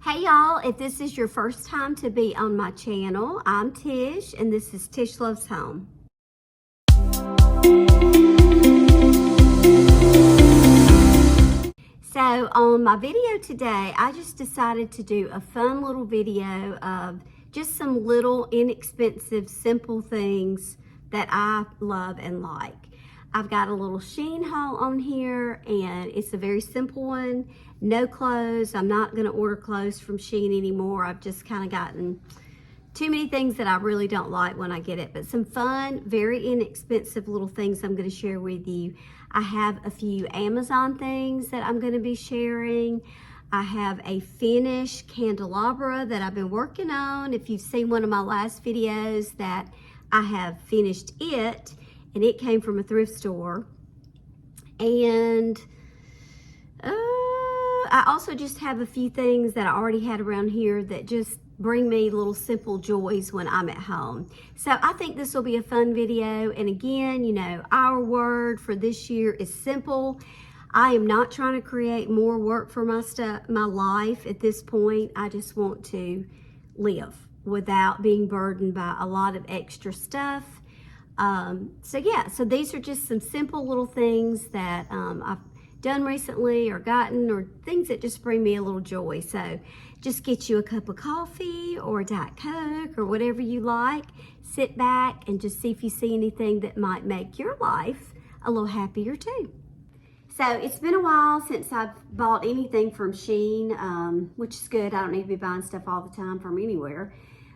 Hey y'all, if this is your first time to be on my channel, I'm Tish and this is Tish Loves Home. So on my video today, I just decided to do a fun little video of just some little inexpensive, simple things that I love and like. I've got a little Shein haul on here and it's a very simple one. No clothes. I'm not going to order clothes from Shein anymore. I've just kind of gotten too many things that I really don't like when I get it. But some fun, very inexpensive little things I'm going to share with you. I have a few Amazon things that I'm going to be sharing. I have a finished candelabra that I've been working on. If you've seen one of my last videos that I have finished it, and it came from a thrift store. And I also just have a few things that I already had around here that just bring me little simple joys when I'm at home. So I think this will be a fun video. And again, you know, our word for this year is simple. I am not trying to create more work for my life at this point. I just want to live without being burdened by a lot of extra stuff. So these are just some simple little things that I've done recently or gotten, or things that just bring me a little joy. So just get you a cup of coffee or a Diet Coke or whatever you like. Sit back and just see if you see anything that might make your life a little happier too. So it's been a while since I've bought anything from Shein, which is good. I don't need to be buying stuff all the time from anywhere.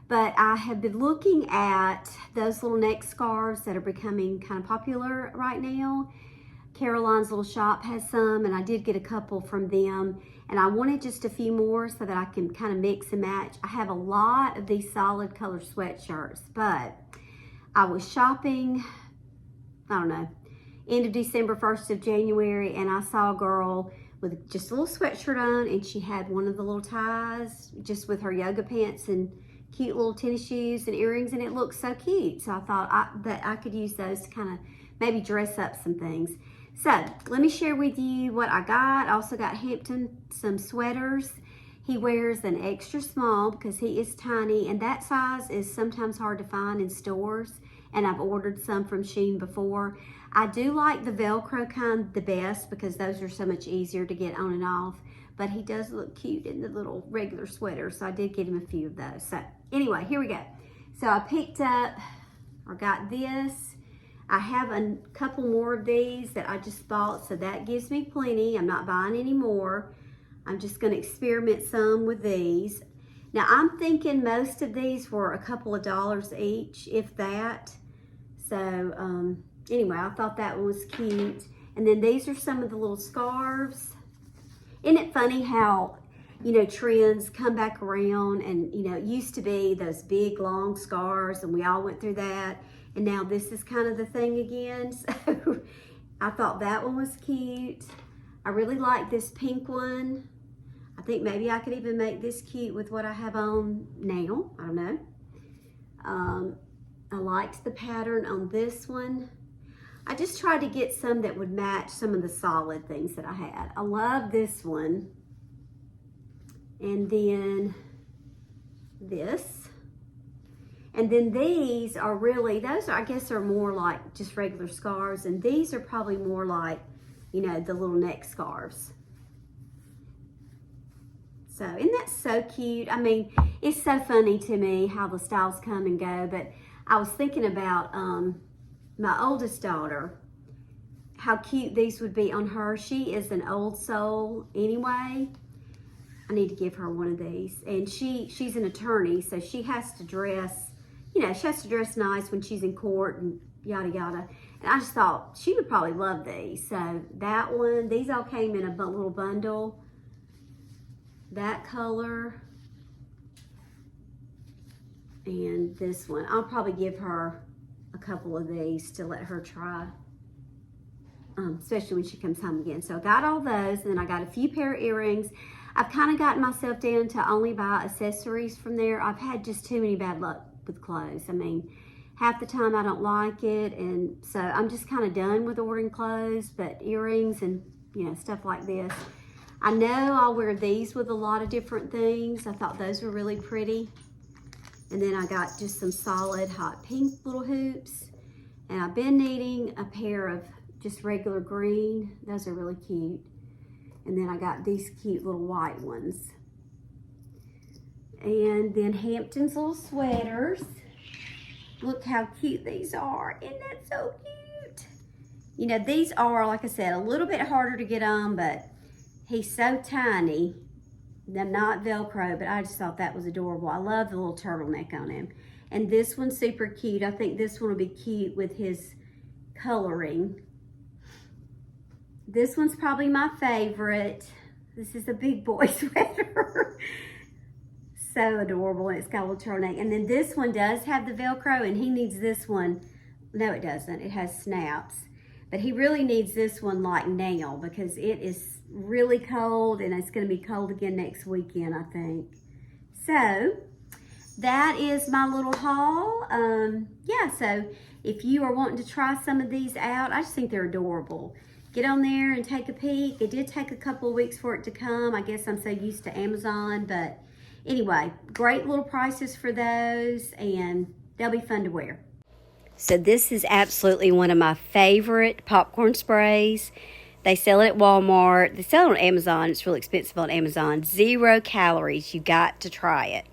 But I have been looking at those little neck scarves that are becoming kind of popular right now. Caroline's Little Shop has some, and I did get a couple from them. And I wanted just a few more so that I can kind of mix and match. I have a lot of these solid color sweatshirts, but I was shopping, I don't know, end of December, 1st of January, and I saw a girl with just a little sweatshirt on, and she had one of the little ties just with her yoga pants and cute little tennis shoes and earrings, and it looked so cute. So I thought that I could use those to kind of maybe dress up some things. So let me share with you what I got. I also got Hampton some sweaters. He wears an extra small because he is tiny, and that size is sometimes hard to find in stores, and I've ordered some from Shein before. I do like the Velcro kind the best because those are so much easier to get on and off, but he does look cute in the little regular sweater, so I did get him a few of those. So anyway, here we go. So I picked up or got this. I have a couple more of these that I just bought, so that gives me plenty. I'm not buying any more. I'm just going to experiment some with these. Now I'm thinking most of these were a couple of dollars each, if that. So anyway, I thought that one was cute. And then these are some of the little scarves. Isn't it funny how, you know, trends come back around, and, you know, it used to be those big long scarves and we all went through that. And now this is kind of the thing again. So I thought that one was cute. I really like this pink one. I think maybe I could even make this cute with what I have on now. I don't know. I liked the pattern on this one. I just tried to get some that would match some of the solid things that I had. I love this one. And then this. And then these are really, those are, I guess, are more like just regular scarves. And these are probably more like, you know, the little neck scarves. So, isn't that so cute? I mean, it's so funny to me how the styles come and go. But I was thinking about my oldest daughter, how cute these would be on her. She is an old soul anyway. I need to give her one of these. And she's an attorney, so she has to dress, you know, she has to dress nice when she's in court and yada yada. And I just thought she would probably love these. So that one, these all came in a little bundle. That color. And this one. I'll probably give her a couple of these to let her try. Especially when she comes home again. So I got all those, and then I got a few pair of earrings. I've kind of gotten myself down to only buy accessories from there. I've had just too many bad luck with clothes. I mean, half the time I don't like it, and so I'm just kind of done with ordering clothes. But earrings and, you know, stuff like this, I know I'll wear these with a lot of different things. I thought those were really pretty. And then I got just some solid hot pink little hoops. And I've been needing a pair of just regular green. Those are really cute. And then I got these cute little white ones. And then Hampton's little sweaters. Look how cute these are. Isn't that so cute? You know, these are, like I said, a little bit harder to get on, but he's so tiny. They're not Velcro, but I just thought that was adorable. I love the little turtleneck on him. And this one's super cute. I think this one will be cute with his coloring. This one's probably my favorite. This is a big boy sweater. So adorable, and it's got a little turtleneck. And then this one does have the Velcro, and he needs this one. No, it doesn't. It has snaps. But he really needs this one like now because it is really cold, and it's going to be cold again next weekend, I think. So that is my little haul. Yeah, so if you are wanting to try some of these out, I just think they're adorable. Get on there and take a peek. It did take a couple of weeks for it to come. I guess I'm so used to Amazon, but anyway, great little prices for those, and they'll be fun to wear. So this is absolutely one of my favorite popcorn sprays. They sell it at Walmart. They sell it on Amazon. It's really expensive on Amazon. 0 calories. You got to try it.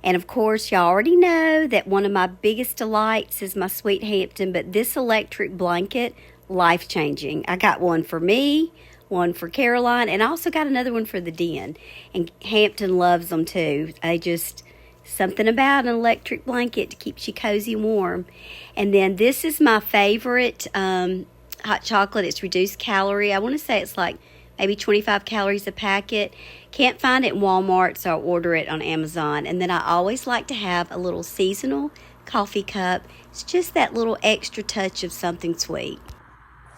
And of course, y'all already know that one of my biggest delights is my Sweet Hampton, but this electric blanket, life-changing. I got one for me, one for Caroline, and I also got another one for the den. And Hampton loves them too. They just, something about an electric blanket to keep you cozy and warm. And then this is my favorite hot chocolate. It's reduced calorie. I want to say it's like maybe 25 calories a packet. Can't find it in Walmart, so I'll order it on Amazon. And then I always like to have a little seasonal coffee cup. It's just that little extra touch of something sweet.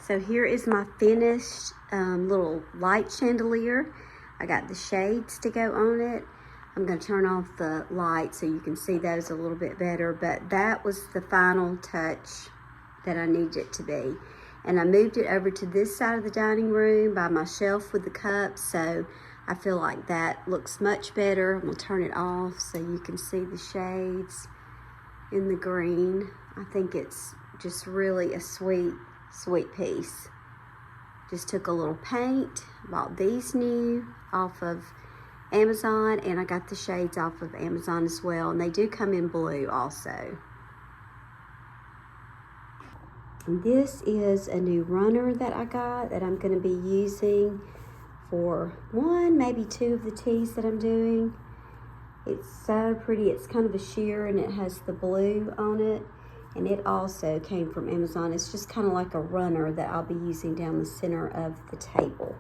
So here is my finished little light chandelier. I got the shades to go on it. I'm going to turn off the light so you can see those a little bit better, but that was the final touch that I needed it to be. And I moved it over to this side of the dining room by my shelf with the cups, so I feel like that looks much better. I'm going to turn it off so you can see the shades in the green. I think it's just really a sweet, sweet piece. Just took a little paint, bought these new off of Amazon, and I got the shades off of Amazon as well, and they do come in blue also. And this is a new runner that I got that I'm going to be using for one, maybe two of the tees that I'm doing. It's so pretty. It's kind of a sheer, and it has the blue on it, and it also came from Amazon. It's just kind of like a runner that I'll be using down the center of the table.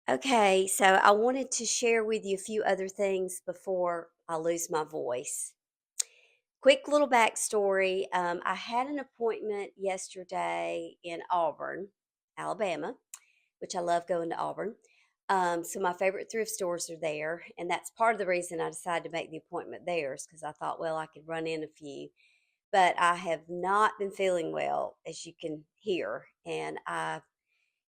Okay, so I wanted to share with you a few other things before I lose my voice. Quick little backstory. I had an appointment yesterday in Auburn, Alabama, which I love going to Auburn. So my favorite thrift stores are there, and that's part of the reason I decided to make the appointment there is because I thought, well, I could run in a few. But I have not been feeling well, as you can hear, and I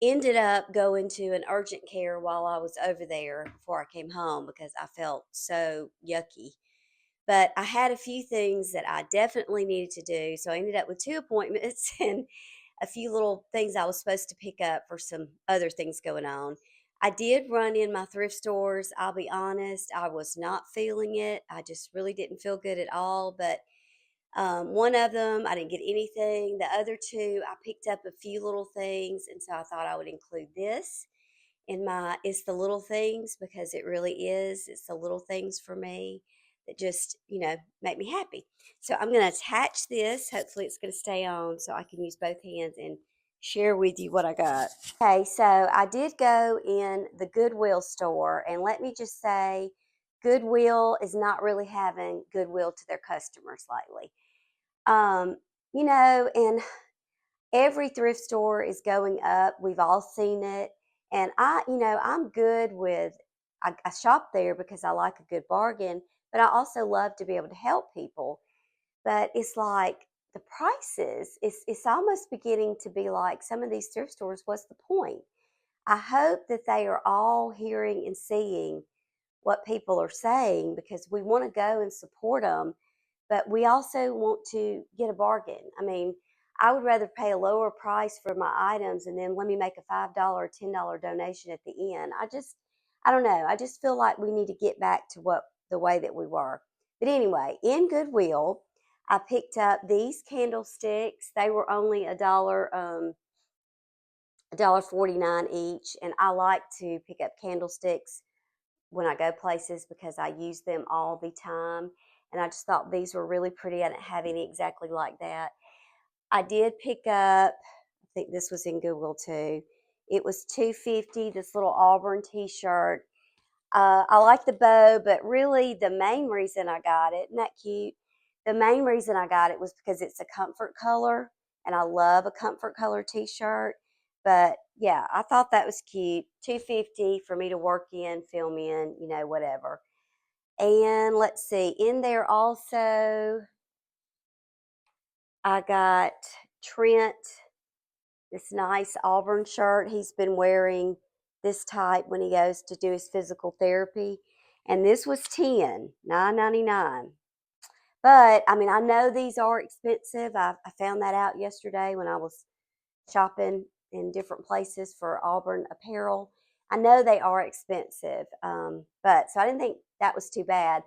ended up going to an urgent care while I was over there before I came home because I felt so yucky. But I had a few things that I definitely needed to do. So I ended up with 2 appointments and a few little things I was supposed to pick up for some other things going on. I did run in my thrift stores. I'll be honest, I was not feeling it. I just really didn't feel good at all. But one of them, I didn't get anything. The other two, I picked up a few little things. And so I thought I would include this in my It's the Little Things because it really is. It's the little things for me that just, make me happy. So I'm going to attach this. Hopefully it's going to stay on so I can use both hands and share with you what I got. Okay, so I did go in the Goodwill store, and let me just say, Goodwill is not really having goodwill to their customers lately. Um, and every thrift store is going up. We've all seen it. And I'm good with, I shop there because I like a good bargain, but I also love to be able to help people. But it's like the prices, it's almost beginning to be like some of these thrift stores, what's the point? I hope that they are all hearing and seeing what people are saying, because we want to go and support them, but we also want to get a bargain. I mean, I would rather pay a lower price for my items and then let me make a $5 or $10 donation at the end. I don't know. I just feel like we need to get back to what the way that we were. But anyway, in Goodwill, I picked up these candlesticks. They were only $1.49 each, and I like to pick up candlesticks when I go places because I use them all the time. And I just thought these were really pretty. I didn't have any exactly like that. I did pick up, I think this was in Goodwill too. It was $2.50, this little Auburn t-shirt. I like the bow, but really the main reason I got it, isn't that cute? The main reason I got it was because it's a comfort color, and I love a comfort color t-shirt. But yeah, I thought that was cute. $2.50 for me to work in, film in, whatever. And let's see, in there also, I got Trent this nice Auburn shirt. He's been wearing this type when he goes to do his physical therapy. And this was $9.99. But I mean, I know these are expensive. I found that out yesterday when I was shopping in different places for Auburn apparel. I know they are expensive, but so I didn't think that was too bad.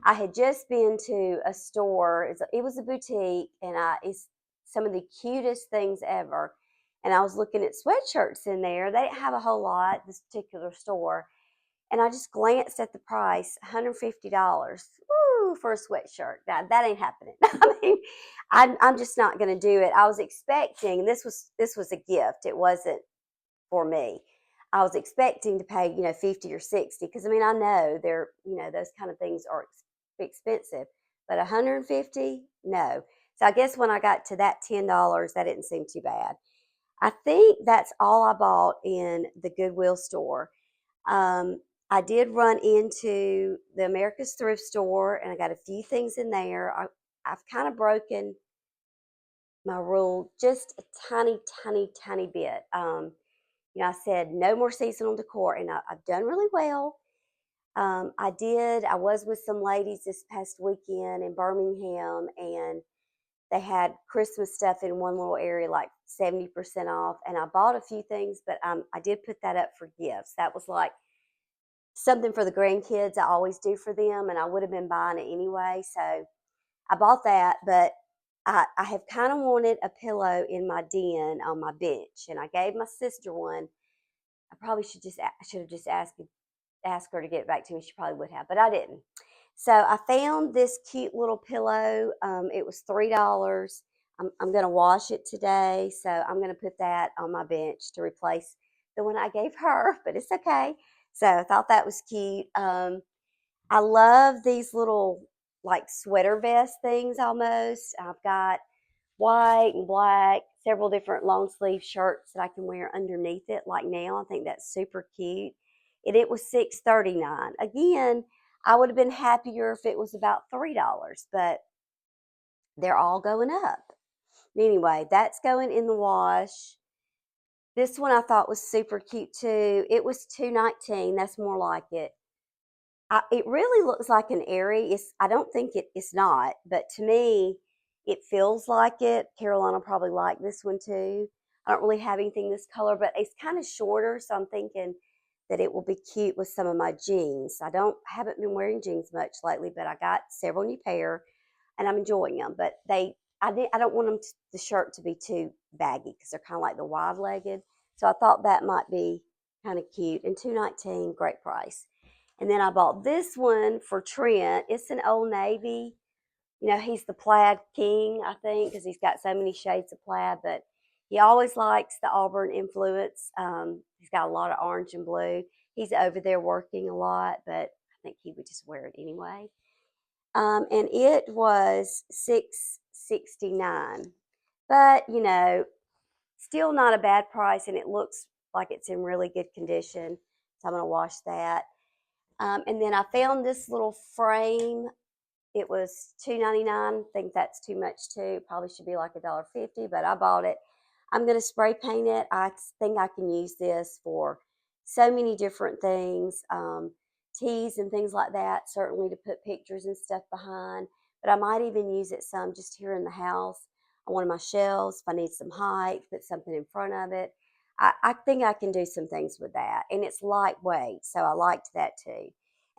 I had just been to a store. It was a boutique, and it's some of the cutest things ever. And I was looking at sweatshirts in there. They didn't have a whole lot, this particular store. And I just glanced at the price, $150. Woo, for a sweatshirt. That ain't happening. I mean, I'm just not going to do it. I was expecting, this was a gift. It wasn't for me. I was expecting to pay, 50 or 60, because I mean, I know they're, those kind of things are expensive, but 150, no. So I guess when I got to that $10, that didn't seem too bad. I think that's all I bought in the Goodwill store. Um, I did run into the America's Thrift Store, and I got a few things in there. I've kind of broken my rule just a tiny, tiny, tiny bit. I said no more seasonal decor, and I've done really well. I was with some ladies this past weekend in Birmingham, and they had Christmas stuff in one little area, like 70% off. And I bought a few things, but I did put that up for gifts. That was like something for the grandkids. I always do for them, and I would have been buying it anyway. So I bought that, but I have kind of wanted a pillow in my den on my bench, and I gave my sister one. I probably should have just asked her to get it back to me. She probably would have, but I didn't. So I found this cute little pillow. It was $3. I'm going to wash it today, so I'm going to put that on my bench to replace the one I gave her, but it's okay. So I thought that was cute. I love these little like sweater vest things almost. I've got white and black, several different long sleeve shirts that I can wear underneath it. Like now, I think that's super cute. And it was $6.39. Again, I would have been happier if it was about $3, but they're all going up. Anyway, that's going in the wash. This one I thought was super cute too. It was $2.19. That's more like it. It really looks like an Aerie. I don't think it's not, but to me, it feels like it. Carolina probably like this one too. I don't really have anything this color, but it's kind of shorter, so I'm thinking that it will be cute with some of my jeans. Haven't been wearing jeans much lately, but I got several new pair, and I'm enjoying them. But I don't want the shirt to be too baggy because they're kind of like the wide legged. So I thought that might be kind of cute. And $2.19, great price. And then I bought this one for Trent. It's an Old Navy. He's the plaid king, I think, because he's got so many shades of plaid, but he always likes the Auburn influence. He's got a lot of orange and blue. He's over there working a lot, but I think he would just wear it anyway. And it was $6.69. But, still not a bad price, and it looks like it's in really good condition. So I'm going to wash that. And then I found this little frame. It was $2.99. I think that's too much too. Probably should be like $1.50, but I bought it. I'm going to spray paint it. I think I can use this for so many different things, teas and things like that, certainly to put pictures and stuff behind. But I might even use it some just here in the house on one of my shelves. If I need some height, put something in front of it. I think I can do some things with that. And it's lightweight, so I liked that too.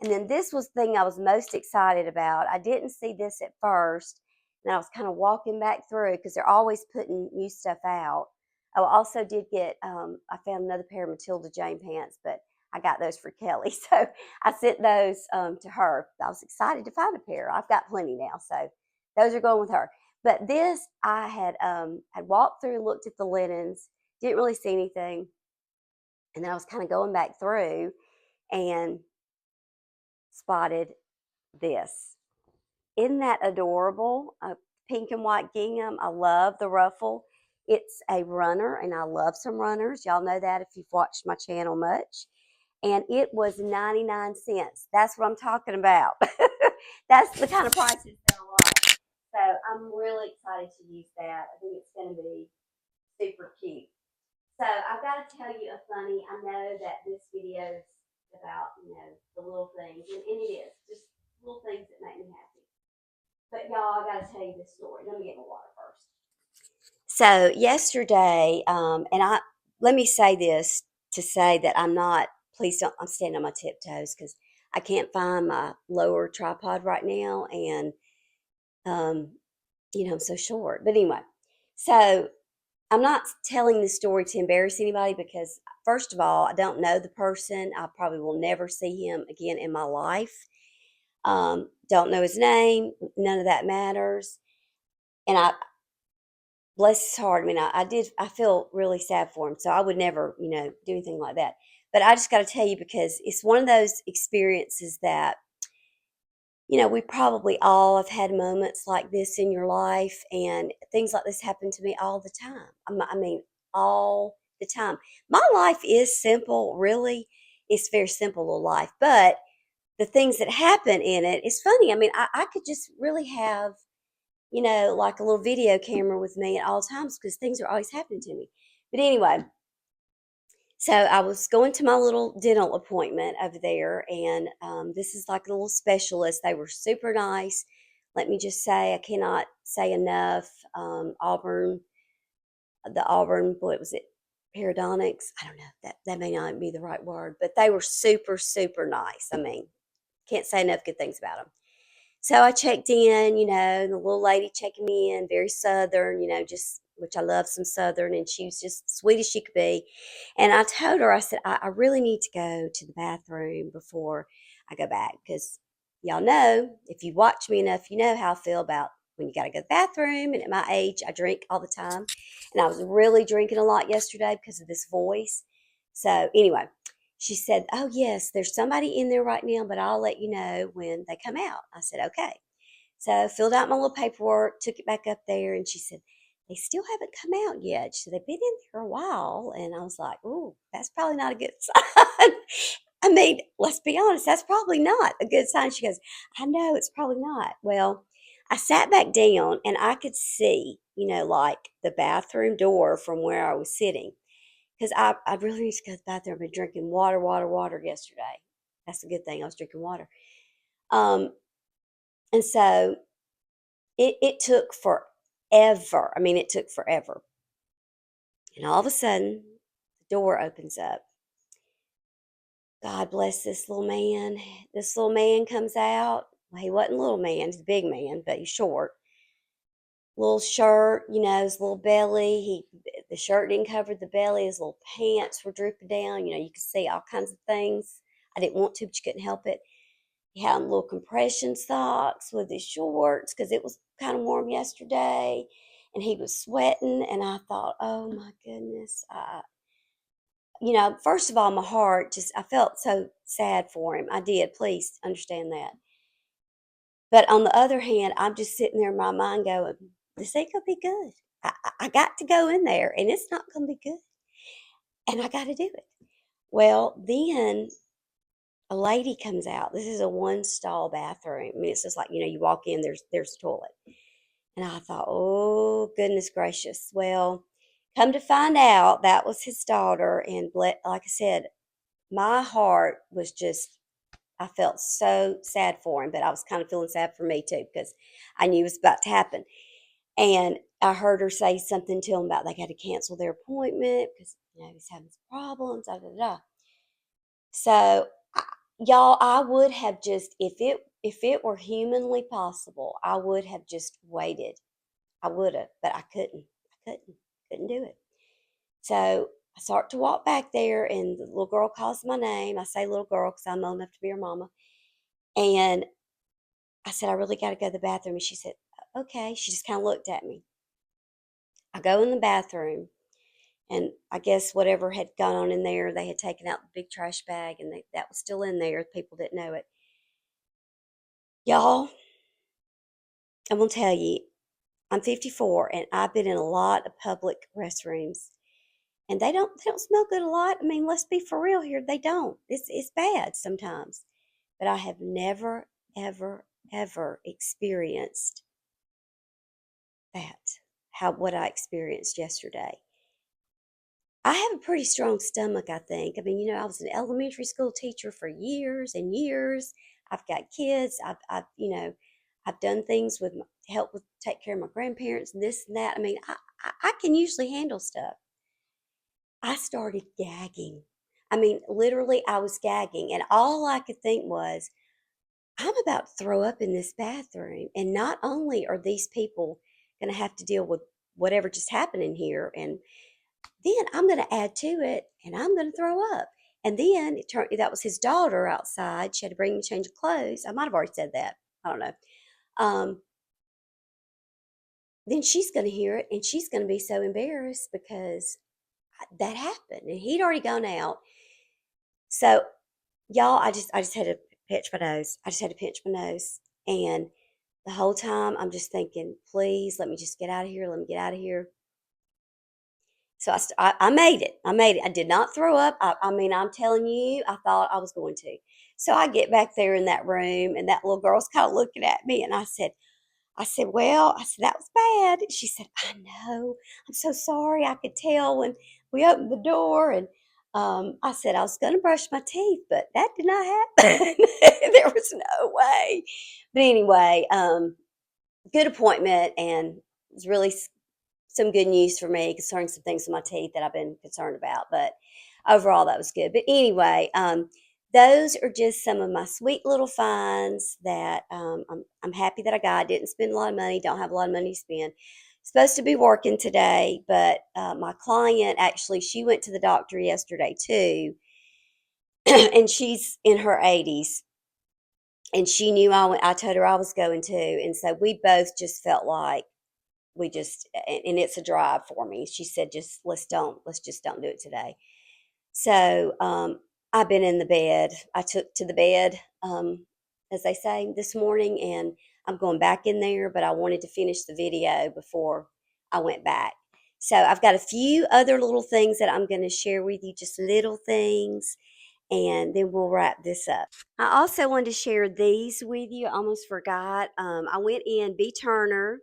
And then this was the thing I was most excited about. I didn't see this at first, and I was kind of walking back through because they're always putting new stuff out. Oh, I also did get, I found another pair of Matilda Jane pants, but I got those for Kelly. So I sent those to her. I was excited to find a pair. I've got plenty now, so those are going with her. But this, I had walked through and looked at the linens, didn't really see anything. And then I was kind of going back through and spotted this. Isn't that adorable? A pink and white gingham. I love the ruffle. It's a runner, and I love some runners. Y'all know that if you've watched my channel much. And it was 99 cents. That's what I'm talking about. That's the kind of prices that I like. So I'm really excited to use that. I think it's going to be super cute. So I've got to tell you a funny. I know that this video is about, the little things, and it is just little things that make me happy. But y'all, I got to tell you this story. Let me get my water first. So yesterday, and let me say this to say that I'm not. Please don't. I'm standing on my tiptoes because I can't find my lower tripod right now, and um, I'm so short. But anyway, so I'm not telling this story to embarrass anybody because, first of all, I don't know the person. I probably will never see him again in my life. Don't know his name. None of that matters. And I, bless his heart. I mean, I feel really sad for him. So I would never, do anything like that. But I just got to tell you because it's one of those experiences that, we probably all have had moments like this in your life, and things like this happen to me all the time. I mean, all the time. My life is simple, really. It's very simple little life, but the things that happen in it is funny. I mean, I could just really have, like a little video camera with me at all times because things are always happening to me. But anyway, so I was going to my little dental appointment over there, and this is like a little specialist. They were super nice. Let me just say, I cannot say enough. Auburn, what was it? Periodontics. I don't know. That may not be the right word, but they were super, super nice. I mean, can't say enough good things about them. So I checked in, the little lady checking me in, very Southern, just which I love some Southern, and she was just sweet as she could be. And I told her, I said, I really need to go to the bathroom before I go back because y'all know, if you watch me enough, you know how I feel about when you got to go to the bathroom. And at my age, I drink all the time. And I was really drinking a lot yesterday because of this voice. So anyway, she said, "Oh, yes, there's somebody in there right now, but I'll let you know when they come out." I said, "Okay." So I filled out my little paperwork, took it back up there, and she said, "They still haven't come out yet." She said, "They've been in there a while." And I was like, "Ooh, that's probably not a good sign." I mean, let's be honest, that's probably not a good sign. She goes, "I know, it's probably not." Well, I sat back down and I could see, like the bathroom door from where I was sitting because I really need to go to the bathroom. I've been drinking water, water, water yesterday. That's a good thing. I was drinking water. Um, and so it took forever. I mean, it took forever. And all of a sudden, the door opens up. God bless this little man. This little man comes out. Well, he wasn't a little man, he's a big man, but he's short. Little shirt, his little belly. The shirt didn't cover the belly. His little pants were drooping down. You could see all kinds of things. I didn't want to, but you couldn't help it. He had on little compression socks with his shorts because it was kind of warm yesterday, and he was sweating. And I thought, oh my goodness, first of all, my heart I felt so sad for him. I did. Please understand that. But on the other hand, I'm just sitting there in my mind going, this ain't going to be good. I got to go in there and it's not going to be good. And I got to do it. Well, then a lady comes out. This is a one stall bathroom. I mean, it's just like, you walk in, there's a toilet. And I thought, oh, goodness gracious. Well, Come to find out, that was his daughter, and like I said, my heart was just, I felt so sad for him, but I was kind of feeling sad for me too because I knew it was about to happen. And I heard her say something to him about they had to cancel their appointment because he's having some problems. Da, da, da. So, y'all, I would have just, if it were humanly possible, I would have just waited. I would have, but I couldn't. I couldn't do it. So I start to walk back there, and the little girl calls my name. I say little girl because I'm old enough to be her mama. And I said, I really got to go to the bathroom. And she said, okay. She just kind of looked at me. I go in the bathroom, and I guess whatever had gone on in there, they had taken out the big trash bag, and that was still in there. People didn't know it. Y'all, I'm going to tell you, I'm 54, and I've been in a lot of public restrooms. And they don't smell good a lot. I mean, let's be for real here. They don't. It's bad sometimes. But I have never, ever, ever experienced that. What I experienced yesterday. I have a pretty strong stomach, I think. I mean, I was an elementary school teacher for years and years. I've got kids. I've done things with to help with take care of my grandparents and this and that. I mean, I can usually handle stuff. I started gagging. I mean, literally, I was gagging, and all I could think was, I'm about to throw up in this bathroom. And not only are these people going to have to deal with whatever just happened in here, and then I'm going to add to it, and I'm going to throw up. And then it turned that was his daughter outside. She had to bring me a change of clothes. I might have already said that. I don't know. Um, then she's going to hear it, and she's going to be so embarrassed because that happened, and he'd already gone out. So, y'all, I just had to pinch my nose. I just had to pinch my nose. And the whole time I'm just thinking, please let me just get out of here. Let me get out of here. So I made it. I made it. I did not throw up. I mean, I'm telling you, I thought I was going to. So I get back there in that room, and that little girl's kind of looking at me, and well, I said, that was bad. She said, I know. I'm so sorry. I could tell when we opened the door. And I said, I was going to brush my teeth, but that did not happen. There was no way. But anyway, good appointment. And it was really some good news for me concerning some things with my teeth that I've been concerned about. But overall, that was good. But anyway, those are just some of my sweet little finds that I'm happy that I got. Didn't spend a lot of money. Don't have a lot of money to spend. Supposed to be working today, but my client actually, she went to the doctor yesterday too, and she's in her 80s, and she knew I told her I was going to, and so we both just felt like we just, and it's a drive for me. She said, just let's just don't do it today. So I've been in the bed. I took to the bed, as they say, this morning, and I'm going back in there, but I wanted to finish the video before I went back. So I've got a few other little things that I'm going to share with you, just little things, and then we'll wrap this up. I also wanted to share these with you. I almost forgot. I went in B. Turner.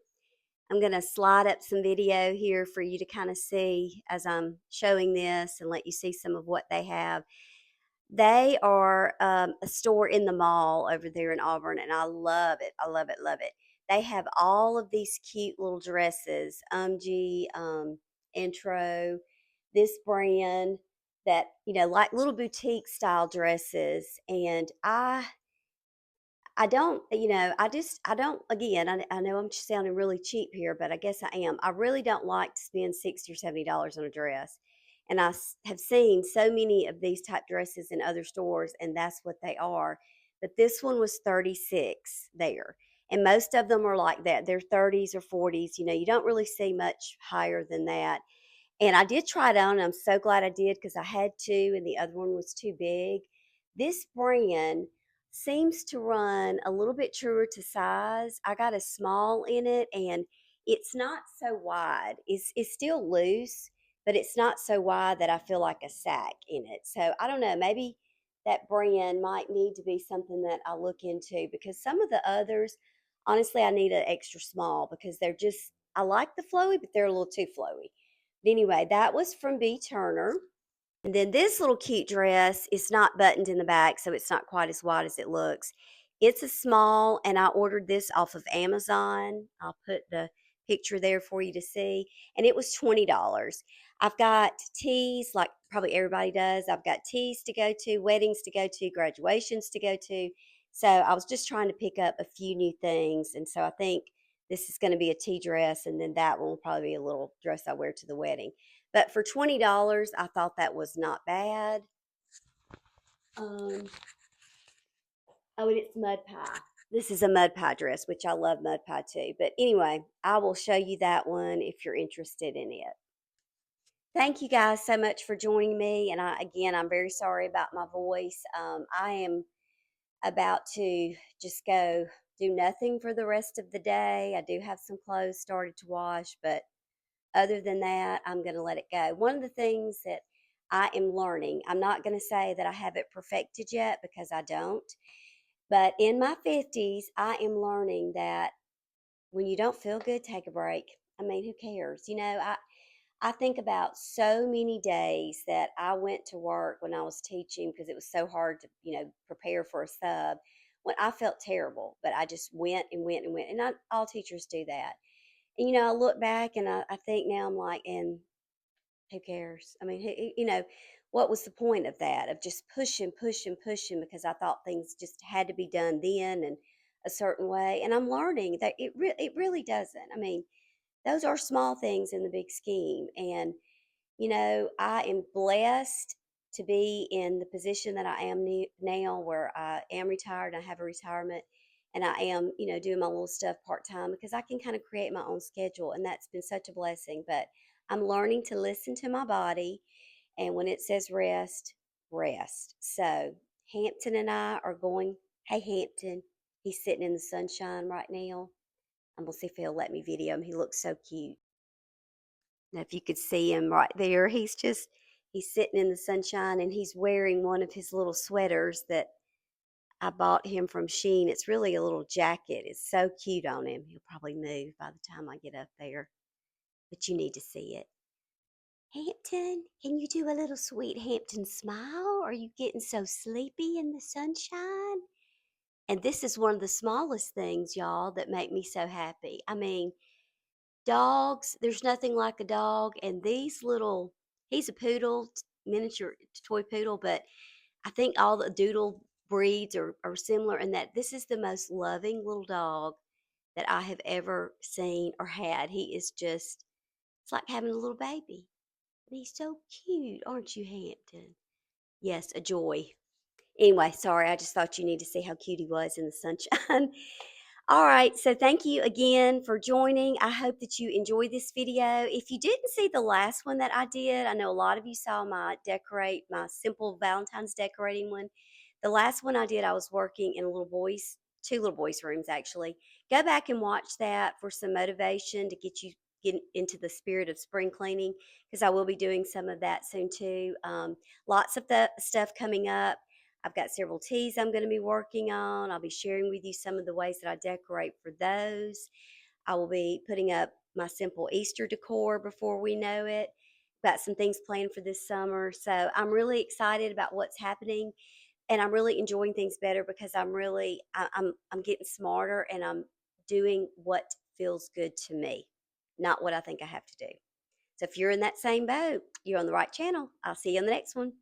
I'm going to slide up some video here for you to kind of see as I'm showing this and let you see some of what they have. They are a store in the mall over there in Auburn, and I love it. I love it, love it. They have all of these cute little dresses, Intro, this brand that, like little boutique style dresses. And I don't, I don't, again, I know I'm sounding really cheap here, but I guess I am. I really don't like to spend 60 or $70 on a dress. And have seen so many of these type dresses in other stores, and that's what they are. But this one was 36 there. And most of them are like that. They're 30s or 40s. You don't really see much higher than that. And I did try it on, and I'm so glad I did because I had two, and the other one was too big. This brand seems to run a little bit truer to size. I got a small in it, and it's not so wide. It's still loose, but it's not so wide that I feel like a sack in it. So I don't know, maybe that brand might need to be something that I look into, because some of the others, honestly, I need an extra small because they're just, I like the flowy, but they're a little too flowy. But anyway, that was from B. Turner. And then this little cute dress is not buttoned in the back, so it's not quite as wide as it looks. It's a small, and I ordered this off of Amazon. I'll put the picture there for you to see. And it was $20. I've got teas, like probably everybody does. I've got teas to go to, weddings to go to, graduations to go to. So I was just trying to pick up a few new things. And so I think this is going to be a tea dress, and then that one will probably be a little dress I wear to the wedding. But for $20, I thought that was not bad. Um, oh, and it's mud pie. This is a mud pie dress, which I love mud pie too. But anyway, I will show you that one if you're interested in it. Thank you guys so much for joining me. And again, I'm very sorry about my voice. I am about to just go do nothing for the rest of the day. I do have some clothes started to wash, but other than that, I'm going to let it go. One of the things that I am learning, I'm not going to say that I have it perfected yet because I don't, but in my 50s, I am learning that when you don't feel good, take a break. I mean, who cares? I think about so many days that I went to work when I was teaching because it was so hard to, prepare for a sub when I felt terrible, but I just went and went and went. And all teachers do that. And, I look back and I think now I'm like, and who cares? I mean, what was the point of that? Of just pushing, pushing, pushing because I thought things just had to be done then and a certain way. And I'm learning that it really doesn't. I mean, those are small things in the big scheme. And I am blessed to be in the position that I am now, where I am retired. I have a retirement, and I am, doing my little stuff part time because I can kind of create my own schedule, and that's been such a blessing. But I'm learning to listen to my body, and when it says rest, rest. So Hampton and I are going. Hey, Hampton, he's sitting in the sunshine right now. I'm gonna see if he'll let me video him. He looks so cute. Now, if you could see him right there, he's sitting in the sunshine and he's wearing one of his little sweaters that I bought him from Shein. It's really a little jacket. It's so cute on him. He'll probably move by the time I get up there, but you need to see it. Hampton, can you do a little sweet Hampton smile? Are you getting so sleepy in the sunshine? And this is one of the smallest things, y'all, that make me so happy. I mean, dogs, there's nothing like a dog. And he's a poodle, miniature toy poodle, but I think all the doodle breeds are similar in that this is the most loving little dog that I have ever seen or had. It's like having a little baby. And he's so cute, aren't you, Hampton? Yes, a joy. Anyway, sorry, I just thought you need to see how cute he was in the sunshine. All right, so thank you again for joining. I hope that you enjoyed this video. If you didn't see the last one that I did, I know a lot of you saw my simple Valentine's decorating one. The last one I did, I was working in two little boys' rooms actually. Go back and watch that for some motivation to get into the spirit of spring cleaning because I will be doing some of that soon too. Lots of the stuff coming up. I've got several teas I'm going to be working on. I'll be sharing with you some of the ways that I decorate for those. I will be putting up my simple Easter decor before we know it. Got some things planned for this summer. So I'm really excited about what's happening, and I'm really enjoying things better because I'm getting smarter and I'm doing what feels good to me, not what I think I have to do. So if you're in that same boat, you're on the right channel. I'll see you on the next one.